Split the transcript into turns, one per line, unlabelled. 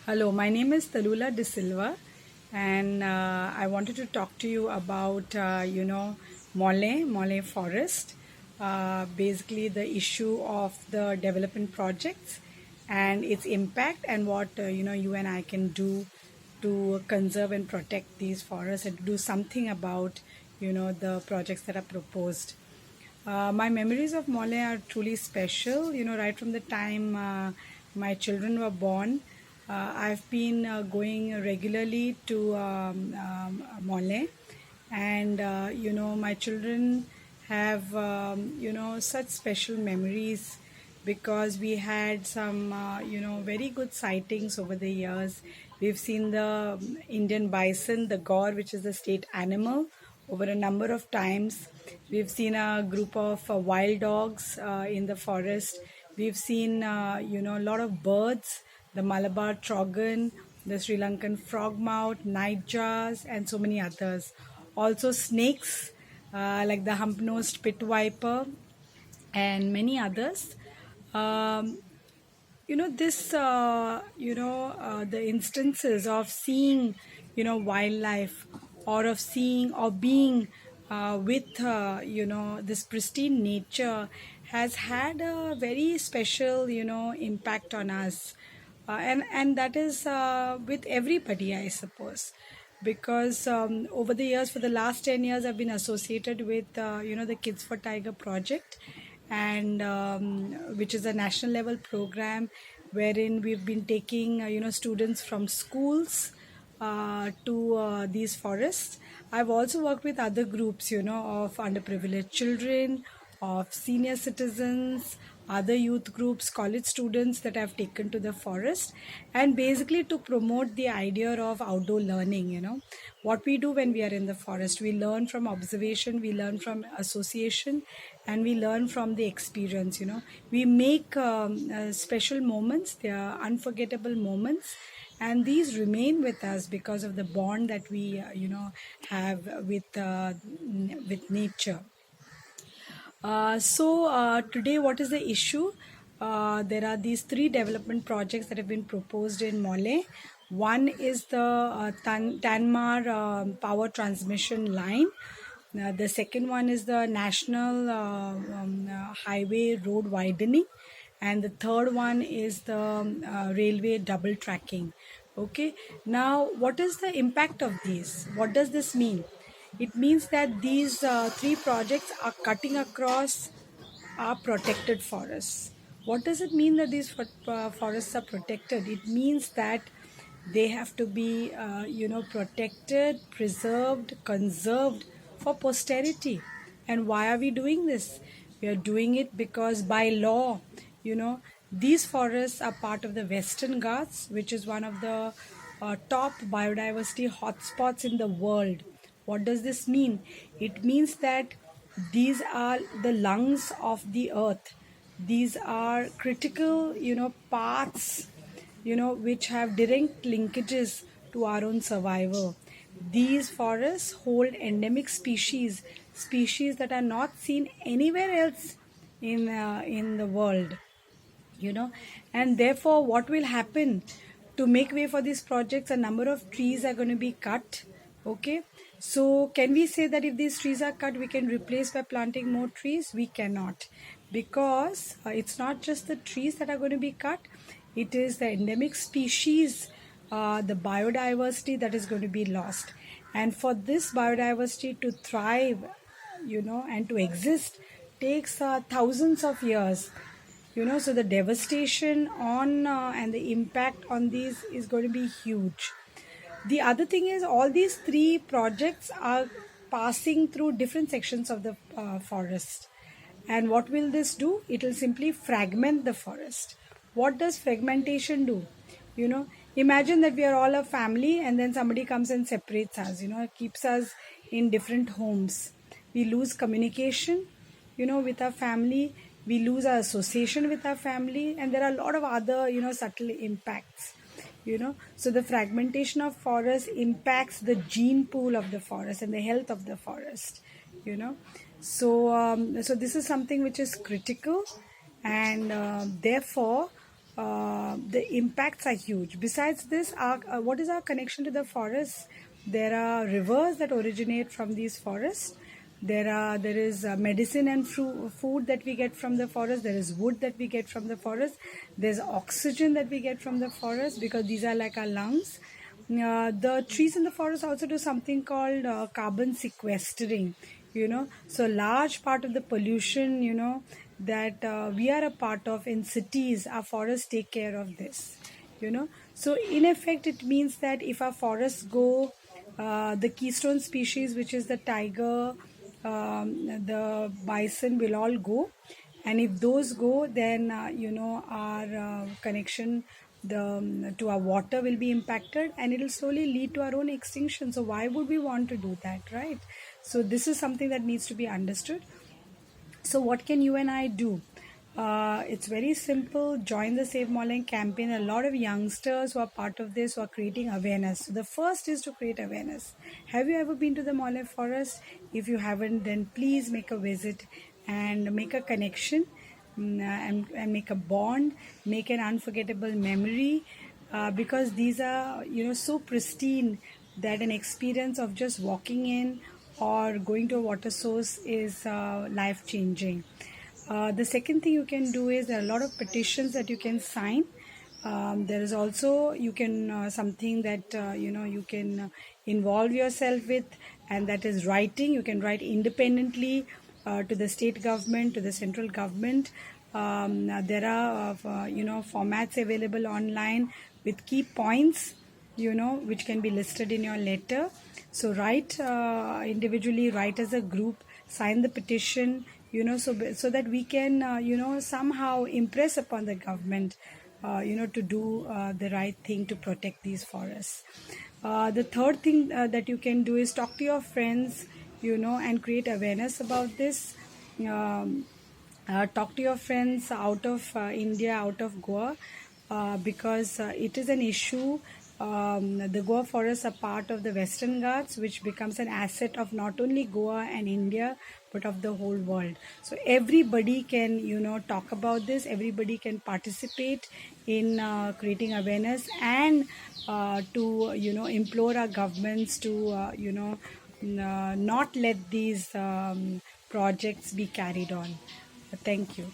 Hello, my name is Talula De Silva, and I wanted to talk to you about, Mole Forest, basically the issue of the development projects and its impact, and what you and I can do to conserve and protect these forests and do something about, the projects that are proposed. My memories of Mole are truly special. Right from the time my children were born, I've been going regularly to Mole, and my children have such special memories because we had some very good sightings over the years. We've seen the Indian bison, the gaur, which is the state animal, over a number of times. We've seen a group of wild dogs in the forest. We've seen a lot of birds, the Malabar trogon, the Sri Lankan frogmouth, nightjars, and so many others. Also snakes like the hump-nosed pit viper and many others. Um, this the instances of seeing wildlife, or of seeing or being with this pristine nature has had a very special impact on us, and that is with everybody, I suppose, because over the years, for the last 10 years, I've been associated with the Kids for Tiger project, and which is a national level program wherein we've been taking students from schools to these forests. I've also worked with other groups, of underprivileged children, of senior citizens, other youth groups, college students that I've taken to the forest, and basically to promote the idea of outdoor learning. What we do when we are in the forest, we learn from observation, we learn from association, and we learn from the experience. We make special moments, they are unforgettable moments, and these remain with us because of the bond that we have with nature. Today, what is the issue? There are these three development projects that have been proposed in Mole. One is the Tanmar power transmission line. The second one is the national highway road widening, and the third one is the railway double tracking. Okay, now what is the impact of these? What does this mean? It means that these three projects are cutting across our protected forests. What does it mean that these forests are protected? It means that they have to be, protected, preserved, conserved for posterity. And why are we doing this? We are doing it because by law, these forests are part of the Western Ghats, which is one of the top biodiversity hotspots in the world. What does this mean? It means that these are the lungs of the earth. These are critical, paths, which have direct linkages to our own survival. These forests hold endemic species, species that are not seen anywhere else in the world, and therefore what will happen? To make way for these projects, a number of trees are going to be cut. Okay, so can we say that if these trees are cut, we can replace by planting more trees? We cannot, because it's not just the trees that are going to be cut, it is the endemic species, the biodiversity that is going to be lost. And for this biodiversity to thrive, and to exist, takes thousands of years. So the devastation on and the impact on these is going to be huge. The other thing is, all these three projects are passing through different sections of the forest. And what will this do? It will simply fragment the forest. What does fragmentation do? Imagine that we are all a family, and then somebody comes and separates us, keeps us in different homes. We lose communication, with our family. We lose our association with our family, and there are a lot of other, subtle impacts. So the fragmentation of forest impacts the gene pool of the forest and the health of the forest. So this is something which is critical, and therefore the impacts are huge. Besides this, what is our connection to the forests? There are rivers that originate from these forests. There is medicine and food that we get from the forest. There is wood that we get from the forest. There's oxygen that we get from the forest, because these are like our lungs. The trees in the forest also do something called carbon sequestering, so large part of the pollution, that we are a part of in cities, our forests take care of this, so in effect it means that if our forests go, the keystone species, which is the tiger, the bison, will all go. And if those go, then our connection to our water will be impacted, and it will slowly lead to our own extinction. So why would we want to do that, right? So this is something that needs to be understood. So what can you and I do? It's very simple. Join the Save Moreland campaign. A lot of youngsters who are part of this, who are creating awareness. So the first is to create awareness. Have you ever been to the Moreland forest? If you haven't, then please make a visit and make a connection, and make a bond, make an unforgettable memory, because these are so pristine that an experience of just walking in or going to a water source is life changing. The second thing you can do is, there are a lot of petitions that you can sign. There is also, you can something that you can involve yourself with, and that is writing. You can write independently to the state government, to the central government. There are formats available online with key points, which can be listed in your letter. So write individually, write as a group, sign the petition, so that we can somehow impress upon the government to do the right thing to protect these forests. The third thing that you can do is talk to your friends, and create awareness about this. Talk to your friends out of India, out of Goa, because it is an issue. The Goa forests are part of the Western Ghats, which becomes an asset of not only Goa and India, but of the whole world. So everybody can, talk about this. Everybody can participate in creating awareness, and to, implore our governments to, not let these projects be carried on. Thank you.